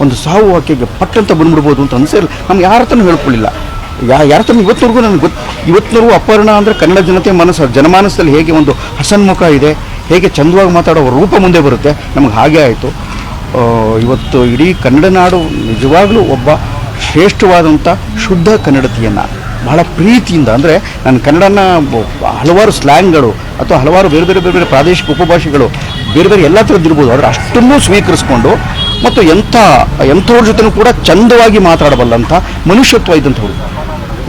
ಒಂದು ಸಾವು ಆಕೆಗೆ ಪಟ್ಟಂತ ಬಂದ್ಬಿಡ್ಬೋದು ಅಂತ ಅನಿಸಿರಲಿಲ್ಲ. ನಮ್ಗೆ ಯಾರ ಹತ್ರನೂ ಹೇಳ್ಕೊಳ್ಳಿಲ್ಲ. ಯಾರ ಹತ್ರ ಇವತ್ತಿನವರೆಗೂ ನನಗೆ ಇವತ್ತಿನವರೆಗೂ ಅಪರ್ಣ ಅಂದರೆ ಕನ್ನಡ ಜನತೆ ಜನಮಾನಸದಲ್ಲಿ ಹೇಗೆ ಒಂದು ಹಸನ್ಮುಖ ಇದೆ, ಹೇಗೆ ಚಂದವಾಗಿ ಮಾತಾಡೋ ರೂಪ ಮುಂದೆ ಬರುತ್ತೆ, ನಮಗೆ ಹಾಗೆ ಆಯಿತು. ಇವತ್ತು ಇಡೀ ಕನ್ನಡ ನಾಡು ನಿಜವಾಗಲೂ ಒಬ್ಬ ಶ್ರೇಷ್ಠವಾದಂಥ ಶುದ್ಧ ಕನ್ನಡತಿಯನ್ನು ಬಹಳ ಪ್ರೀತಿಯಿಂದ, ಅಂದರೆ ನನ್ನ ಕನ್ನಡನ ಹಲವಾರು ಸ್ಲ್ಯಾಂಗ್ಗಳು ಅಥವಾ ಹಲವಾರು ಬೇರೆ ಬೇರೆ ಬೇರೆ ಬೇರೆ ಪ್ರಾದೇಶಿಕ ಉಪಭಾಷೆಗಳು ಬೇರೆ ಬೇರೆ ಎಲ್ಲ ಥರದ್ದಿರ್ಬೋದು, ಆದರೆ ಅಷ್ಟನ್ನೂ ಸ್ವೀಕರಿಸ್ಕೊಂಡು ಮತ್ತು ಎಂಥವ್ರ ಜೊತೆನೂ ಕೂಡ ಚಂದವಾಗಿ ಮಾತಾಡಬಲ್ಲಂಥ ಮನುಷ್ಯತ್ವ ಇದ್ದಂಥವ್ರು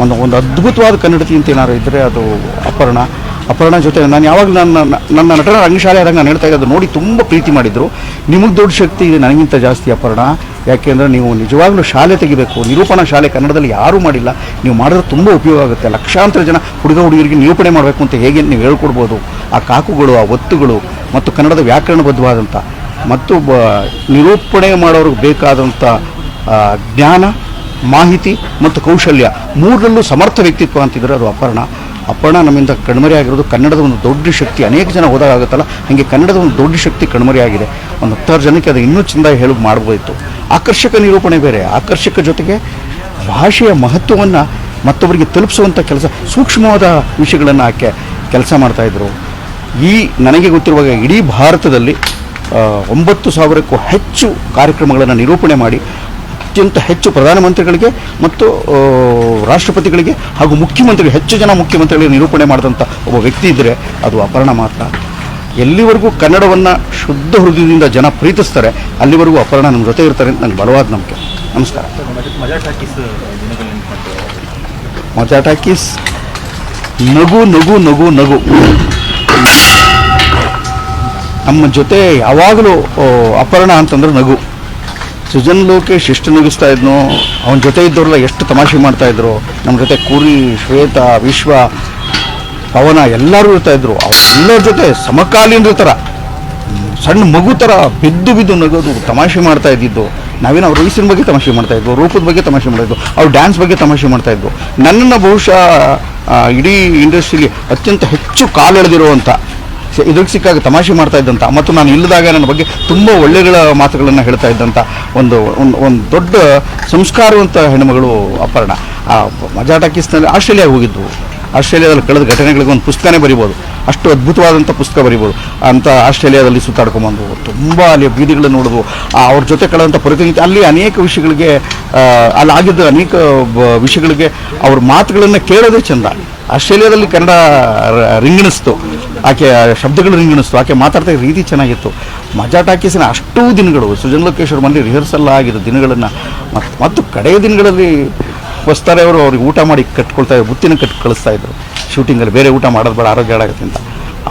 ಒಂದು ಅದ್ಭುತವಾದ ಕನ್ನಡತಿ ಅಂತ ಏನಾದ್ರು ಇದ್ದರೆ ಅದು ಅಪರ್ಣ ಜೊತೆ ನಾನು ಯಾವಾಗ ನನ್ನ ನಟನ ರಂಗಶಾಲೆ ಆದಾಗ ನಾನು ಹೇಳ್ತಾ ಇರೋದು ನೋಡಿ ತುಂಬ ಪ್ರೀತಿ ಮಾಡಿದರು. ನಿಮಗೆ ದೊಡ್ಡ ಶಕ್ತಿ ಇದೆ, ನನಗಿಂತ ಜಾಸ್ತಿ ಅಪರ್ಣ. ಯಾಕೆಂದರೆ ನೀವು ನಿಜವಾಗ್ಲೂ ಶಾಲೆ ತೆಗಿಬೇಕು, ನಿರೂಪಣಾ ಶಾಲೆ ಕನ್ನಡದಲ್ಲಿ ಯಾರೂ ಮಾಡಿಲ್ಲ, ನೀವು ಮಾಡಿದ್ರೆ ತುಂಬ ಉಪಯೋಗ ಆಗುತ್ತೆ. ಲಕ್ಷಾಂತರ ಜನ ಹುಡುಗರಿಗೆ ನಿರೂಪಣೆ ಮಾಡಬೇಕು ಅಂತ ಹೇಗೆ ನೀವು ಹೇಳ್ಕೊಡ್ಬೋದು. ಆ ಕಾಕುಗಳು, ಆ ಒತ್ತುಗಳು ಮತ್ತು ಕನ್ನಡದ ವ್ಯಾಕರಣಬದ್ಧವಾದಂಥ ಮತ್ತು ನಿರೂಪಣೆ ಮಾಡೋರಿಗೆ ಬೇಕಾದಂಥ ಜ್ಞಾನ, ಮಾಹಿತಿ ಮತ್ತು ಕೌಶಲ್ಯ ಮೂರರಲ್ಲೂ ಸಮರ್ಥ ವ್ಯಕ್ತಿತ್ವ ಅಂತಿದ್ರೆ ಅದು ಅಪರ್ಣ ನಮ್ಮಿಂದ ಕಣ್ಮರೆಯಾಗಿರೋದು. ಕನ್ನಡದ ಒಂದು ದೊಡ್ಡ ಶಕ್ತಿ ಅನೇಕ ಜನ ಹೋದಾಗುತ್ತಲ್ಲ, ಹಾಗೆ ಕನ್ನಡದ ಒಂದು ದೊಡ್ಡ ಶಕ್ತಿ ಕಣ್ಮರೆಯಾಗಿದೆ. ಒಂದು 10 ಜನಕ್ಕೆ ಅದು ಇನ್ನೂ ಚೆಂದಾಗಿ ಹೇಳಿ ಮಾಡ್ಬೋದಿತ್ತು. ಆಕರ್ಷಕ ನಿರೂಪಣೆ ಬೇರೆ, ಆಕರ್ಷಕ ಜೊತೆಗೆ ಭಾಷೆಯ ಮಹತ್ವವನ್ನು ಮತ್ತೊಬ್ಬರಿಗೆ ತಲುಪಿಸುವಂಥ ಕೆಲಸ, ಸೂಕ್ಷ್ಮವಾದ ವಿಷಯಗಳನ್ನು ಆಕೆ ಕೆಲಸ ಮಾಡ್ತಾಯಿದ್ರು. ನನಗೆ ಗೊತ್ತಿರುವಾಗ ಇಡೀ ಭಾರತದಲ್ಲಿ 9,000ಕ್ಕೂ ಹೆಚ್ಚು ಕಾರ್ಯಕ್ರಮಗಳನ್ನು ನಿರೂಪಣೆ ಮಾಡಿ ಅತ್ಯಂತ ಹೆಚ್ಚು ಪ್ರಧಾನಮಂತ್ರಿಗಳಿಗೆ ಮತ್ತು ರಾಷ್ಟ್ರಪತಿಗಳಿಗೆ ಹಾಗೂ ಹೆಚ್ಚು ಜನ ಮುಖ್ಯಮಂತ್ರಿಗಳಿಗೆ ನಿರೂಪಣೆ ಮಾಡಿದಂಥ ಒಬ್ಬ ವ್ಯಕ್ತಿ ಇದ್ದರೆ ಅದು ಅಪರ್ಣ ಮಾತ್ರ. ಎಲ್ಲಿವರೆಗೂ ಕನ್ನಡವನ್ನು ಶುದ್ಧ ಹೃದಯದಿಂದ ಜನ ಪ್ರೀತಿಸ್ತಾರೆ ಅಲ್ಲಿವರೆಗೂ ಅಪರ್ಣ ನಮ್ಮ ಜೊತೆ ಇರ್ತಾರೆ ಅಂತ ನನಗೆ ಬಲವಾದ ನಂಬಿಕೆ. ನಮಸ್ಕಾರ. ಮಜಾ ಟಾಕೀಸ್ ನಗು ನಗು ನಗು ನಗು ನಮ್ಮ ಜೊತೆ ಯಾವಾಗಲೂ ಅಪರ್ಣ ಅಂತಂದ್ರೆ ನಗು. ಸೃಜನ್ ಲೋಕೇಶ್ ಎಷ್ಟು ನಗಿಸ್ತಾ ಇದ್ನೋ, ಅವನ ಜೊತೆ ಇದ್ದವರೆಲ್ಲ ಎಷ್ಟು ತಮಾಷೆ ಮಾಡ್ತಾಯಿದ್ರು. ನಮ್ಮ ಜೊತೆ ಕೂರಿ, ಶ್ವೇತಾ, ವಿಶ್ವ, ಪವನ ಎಲ್ಲರೂ ಇರ್ತಾಯಿದ್ರು. ಅವರೆಲ್ಲರ ಜೊತೆ ಸಮಕಾಲೀನರ ಥರ ಸಣ್ಣ ಮಗು ಥರ ಬಿದ್ದು ನಗೋದು, ತಮಾಷೆ ಮಾಡ್ತಾ ಇದ್ದಿದ್ದು. ನಾವೇನು ಅವ್ರ ವಯಸ್ಸಿನ ಬಗ್ಗೆ ತಮಾಷೆ ಮಾಡ್ತಾಯಿದ್ವು, ರೂಪದ ಬಗ್ಗೆ ತಮಾಷೆ ಮಾಡ್ತಾಯಿದ್ವು, ಅವ್ರು ಡ್ಯಾನ್ಸ್ ಬಗ್ಗೆ ತಮಾಷೆ ಮಾಡ್ತಾಯಿದ್ವು. ನನ್ನನ್ನು ಬಹುಶಃ ಇಡೀ ಇಂಡಸ್ಟ್ರಿಲಿ ಅತ್ಯಂತ ಹೆಚ್ಚು ಕಾಲೆಳೆದಿರುವಂಥ, ಇದಕ್ಕೆ ಸಿಕ್ಕಾಗ ತಮಾಷೆ ಮಾಡ್ತಾ ಇದ್ದಂಥ ಮತ್ತು ನಾನು ಇಲ್ಲದಾಗ ನನ್ನ ಬಗ್ಗೆ ತುಂಬ ಒಳ್ಳೆಗಳ ಮಾತುಗಳನ್ನು ಹೇಳ್ತಾ ಇದ್ದಂಥ ಒಂದು ದೊಡ್ಡ ಸಂಸ್ಕಾರವಂತ ಹೆಣ್ಣುಮಗಳು ಅಪರ್ಣ. ಆ ಮಜಾ ಟಾಕೀಸ್ನಲ್ಲಿ ಆಸ್ಟ್ರೇಲಿಯಾಗೆ ಹೋಗಿದ್ವು. ಆಸ್ಟ್ರೇಲಿಯಾದಲ್ಲಿ ಕಳೆದ ಘಟನೆಗಳಿಗೆ ಒಂದು ಪುಸ್ತಕನೇ ಬರಿಬೋದು, ಅಷ್ಟು ಅದ್ಭುತವಾದಂಥ ಪುಸ್ತಕ ಬರಿಬೋದು ಅಂತ ಆಸ್ಟ್ರೇಲಿಯಾದಲ್ಲಿ ಸುತ್ತಾಡ್ಕೊಂಬಂದು ತುಂಬ ಅಲ್ಲಿ ಬೀದಿಗಳನ್ನು ನೋಡೋದು, ಅವ್ರ ಜೊತೆ ಕಳೆದಂಥ ಪರಿಸ್ಥಿತಿ, ಅಲ್ಲಿ ಅನೇಕ ವಿಷಯಗಳಿಗೆ ಅಲ್ಲಾಗಿದ್ದ ಅನೇಕ ವಿಷಯಗಳಿಗೆ ಅವ್ರ ಮಾತುಗಳನ್ನು ಕೇಳೋದೇ ಚೆಂದ. ಆಸ್ಟ್ರೇಲಿಯಾದಲ್ಲಿ ಕನ್ನಡ ರಿಂಗಣಿಸ್ತು, ಆಕೆ ಶಬ್ದಗಳು ರಿಂಗಣಿಸ್ತು, ಆಕೆ ಮಾತಾಡ್ತಾ ರೀತಿ ಚೆನ್ನಾಗಿತ್ತು. ಮಜಾ ಟಾಕೀಸಿನ ಅಷ್ಟೂ ದಿನಗಳು ಸೃಜನ್ ಲೋಕೇಶ್ ಅವ್ರ ಮನೇಲಿ ರಿಹರ್ಸಲ್ ಆಗಿದ್ದ ದಿನಗಳನ್ನು ಮತ್ತು ಕಡೆಯ ದಿನಗಳಲ್ಲಿ ಹೊಸ್ತಾರೆ ಅವರು ಅವ್ರಿಗೆ ಊಟ ಮಾಡಿ ಕಟ್ಕೊಳ್ತಾ ಬುತ್ತಿನ ಕಳಿಸ್ತಾಯಿದ್ರು ಶೂಟಿಂಗಲ್ಲಿ. ಬೇರೆ ಊಟ ಮಾಡೋದು ಬೇಡ, ಆರೋಗ್ಯ ಹಾಳಾಗುತ್ತೆ ಅಂತ.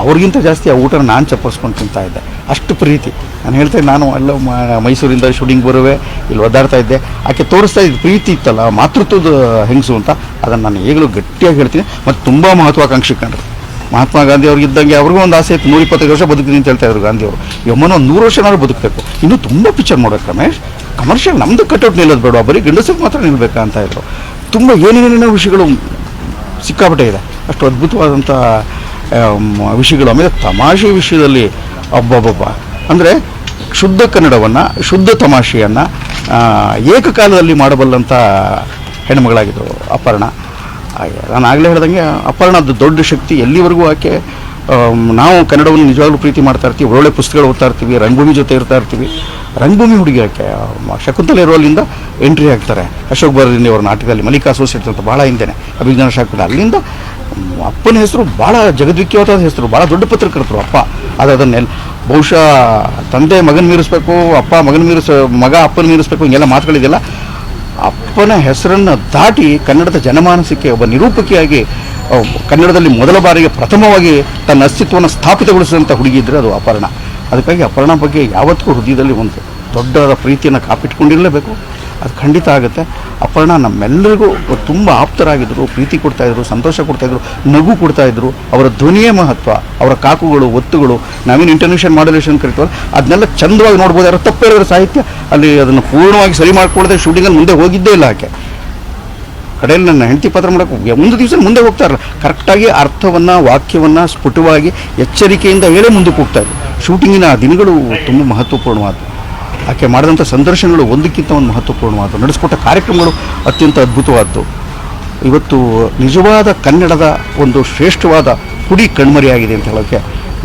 ಅವ್ರಿಗಿಂತ ಜಾಸ್ತಿ ಆ ಊಟನ ನಾನು ಚಪ್ಪರಿಸ್ಕೊಂಡು ತಿಂತಾಯಿದ್ದೆ, ಅಷ್ಟು ಪ್ರೀತಿ. ನಾನು ಹೇಳ್ತಾಯಿದ್ದೆ, ನಾನು ಎಲ್ಲ ಮೈಸೂರಿಂದ ಶೂಟಿಂಗ್ ಬರುವೆ, ಇಲ್ಲಿ ಒದ್ದಾಡ್ತಾ ಇದ್ದೆ. ಆಕೆ ತೋರಿಸ್ತಾ ಇದ್ದ ಪ್ರೀತಿ ಇತ್ತಲ್ಲ, ಮಾತೃತ್ವದ ಹೆಂಗಸು ಅಂತ, ಅದನ್ನು ನಾನು ಈಗಲೂ ಗಟ್ಟಿಯಾಗಿ ಹೇಳ್ತೀನಿ. ಮತ್ತು ತುಂಬ ಮಹತ್ವಾಕಾಂಕ್ಷಿ ಕಂಡ್ರು. ಮಹಾತ್ಮ ಗಾಂಧಿ ಅವ್ರಿಗೆ ಇದ್ದಂಗೆ ಅವ್ರಿಗೂ ಒಂದು ಆಸೆ ಇತ್ತು, 125 ವರ್ಷ ಬದುಕ್ತೀನಿ ಅಂತ ಹೇಳ್ತಾಯಿದ್ರು ಗಾಂಧಿಯವರು. ಯಮ್ಮನೋ 100 ವರ್ಷನಾದ್ರು ಬದುಕಬೇಕು, ಇನ್ನೂ ತುಂಬ ಪಿಕ್ಚರ್ ಮಾಡೋಕ್ಕೆ ರಮೇಶ್, ಕಮರ್ಷಿಯಲ್ ನಮ್ಮದು ಕಟ್ಔಟ್ ನಿಲ್ಲೋದು ಬೇಡ, ಬರೀ ಗಂಡಸಕ್ಕೆ ಮಾತ್ರ ನಿಲ್ಲಬೇಕಾ ಅಂತ ಇದ್ರು. ತುಂಬ ಏನೇನೇನೋ ವಿಷಯಗಳು ಸಿಕ್ಕಾಪಟ್ಟೆ ಇದೆ, ಅಷ್ಟು ಅದ್ಭುತವಾದಂಥ ವಿಷಯಗಳು. ಆಮೇಲೆ ತಮಾಷೆ ವಿಷಯದಲ್ಲಿ ಒಬ್ಬೊಬ್ಬ ಅಂದರೆ ಶುದ್ಧ ಕನ್ನಡವನ್ನು, ಶುದ್ಧ ತಮಾಷೆಯನ್ನು ಏಕಕಾಲದಲ್ಲಿ ಮಾಡಬಲ್ಲಂಥ ಹೆಣ್ಣುಮಗಳಾಗಿದ್ದರು ಅಪರ್ಣ. ನಾನು ಆಗಲೇ ಹೇಳ್ದಂಗೆ ಅಪರ್ಣದ ದೊಡ್ಡ ಶಕ್ತಿ. ಎಲ್ಲಿವರೆಗೂ ಆಕೆ, ನಾವು ಕನ್ನಡವನ್ನು ನಿಜವಾಗ್ಲೂ ಪ್ರೀತಿ ಮಾಡ್ತಾ ಇರ್ತೀವಿ, ಒಳ್ಳೊಳ್ಳೆ ಪುಸ್ತಕಗಳು ಓದ್ತಾ ಇರ್ತೀವಿ, ರಂಗಭೂಮಿ ಜೊತೆ ಇರ್ತಾ ಇರ್ತೀವಿ. ರಂಗಭೂಮಿ ಹುಡುಗಿ ಆಕೆ ಶಕುಂತಲೆ ರೋಲಿಂದ ಎಂಟ್ರಿ ಆಗ್ತಾರೆ. ಅಶೋಕ್ ಬಾರದಿಂದ ಅವ್ರ ನಾಟಕದಲ್ಲಿ ಮಲ್ಲಿಕಾ ಅಸೋಸಿಯೇಟ್ಸ್ ಅಂತ ಭಾಳ ಹಿಂದೆನೆ ಅಭಿಜ್ಞಾನ ಶಾಖದಲ್ಲಿ. ಅಲ್ಲಿಂದ ಅಪ್ಪನ ಹೆಸರು ಭಾಳ ಜಗದ್ವಿಖ್ಯಾತವಾದ ಹೆಸರು, ಭಾಳ ದೊಡ್ಡ ಪತ್ರಕರ್ತರು ಅಪ್ಪ. ಅದನ್ನೆಲ್ಲ ಬಹುಶಃ ತಂದೆ ಮಗನ ಮೀರಿಸ್ಬೇಕು, ಮಗ ಅಪ್ಪನ ಮೀರಿಸ್ಬೇಕು, ಹಿಂಗೆಲ್ಲ ಮಾತುಗಳಿದೆಯಲ್ಲ. ಅಪ್ಪನ ಹೆಸರನ್ನು ದಾಟಿ ಕನ್ನಡದ ಜನಮಾನಸಕ್ಕೆ ಒಬ್ಬ ನಿರೂಪಕಿಯಾಗಿ ಕನ್ನಡದಲ್ಲಿ ಮೊದಲ ಬಾರಿಗೆ ಪ್ರಥಮವಾಗಿ ತನ್ನ ಅಸ್ತಿತ್ವವನ್ನು ಸ್ಥಾಪಿತಗೊಳಿಸಿದಂಥ ಹುಡುಗಿ ಇದ್ದರೆ ಅದು ಅಪರ್ಣ. ಅದಕ್ಕಾಗಿ ಅಪರ್ಣ ಬಗ್ಗೆ ಯಾವತ್ತೂ ಹೃದಯದಲ್ಲಿ ಒಂದು ದೊಡ್ಡದಾದ ಪ್ರೀತಿಯನ್ನು ಕಾಪಿಟ್ಕೊಂಡಿರಲೇಬೇಕು. ಅದು ಖಂಡಿತ ಆಗುತ್ತೆ. ಅಪರ್ಣ ನಮ್ಮೆಲ್ಲರಿಗೂ ತುಂಬ ಆಪ್ತರಾಗಿದ್ದರು, ಪ್ರೀತಿ ಕೊಡ್ತಾಯಿದ್ರು, ಸಂತೋಷ ಕೊಡ್ತಾಯಿದ್ರು, ನಗು ಕೊಡ್ತಾಯಿದ್ರು. ಅವರ ಧ್ವನಿಯೇ ಮಹತ್ವ, ಅವರ ಕಾಕುಗಳು, ಒತ್ತುಗಳು, ನಾವೇನು ಇಂಟರ್ನ್ಯಾಷನಲ್ ಮಾಡ್ಯುಲೇಷನ್ ಕರಿತೀವಲ್ಲ ಅದನ್ನೆಲ್ಲ ಚಂದವಾಗಿ ನೋಡ್ಬೋದು. ಯಾರು ತಪ್ಪೇಳಿದ್ರೆ ಸಾಹಿತ್ಯ ಅಲ್ಲಿ ಅದನ್ನು ಪೂರ್ಣವಾಗಿ ಸರಿ ಮಾಡಿಕೊಡದೆ ಶೂಟಿಂಗಲ್ಲಿ ಮುಂದೆ ಹೋಗಿದ್ದೇ ಇಲ್ಲ ಆಕೆ. ಕಡೆಯಲ್ಲಿ ನನ್ನ ಹೆಂಡತಿ ಪಾತ್ರ ಮಾಡೋಕ್ಕೆ ಒಂದು ದಿವಸ ಮುಂದೆ ಹೋಗ್ತಾ ಇರಲ್ಲ, ಕರೆಕ್ಟಾಗಿ ಅರ್ಥವನ್ನು, ವಾಕ್ಯವನ್ನು ಸ್ಫುಟವಾಗಿ ಎಚ್ಚರಿಕೆಯಿಂದ ಹೇಳೇ ಮುಂದಕ್ಕೆ ಹೋಗ್ತಾಯಿದ್ರು. ಶೂಟಿಂಗಿನ ದಿನಗಳು ತುಂಬ ಮಹತ್ವಪೂರ್ಣವಾದವು. ಆಕೆ ಮಾಡಿದಂಥ ಸಂದರ್ಶನಗಳು ಒಂದಕ್ಕಿಂತ ಒಂದು ಮಹತ್ವಪೂರ್ಣವಾದವು, ನಡೆಸಿಕೊಟ್ಟ ಕಾರ್ಯಕ್ರಮಗಳು ಅತ್ಯಂತ ಅದ್ಭುತವಾದ್ದು. ಇವತ್ತು ನಿಜವಾದ ಕನ್ನಡದ ಒಂದು ಶ್ರೇಷ್ಠವಾದ ಕುಡಿ ಕಣ್ಮರೆಯಾಗಿದೆ ಅಂತ ಹೇಳೋಕ್ಕೆ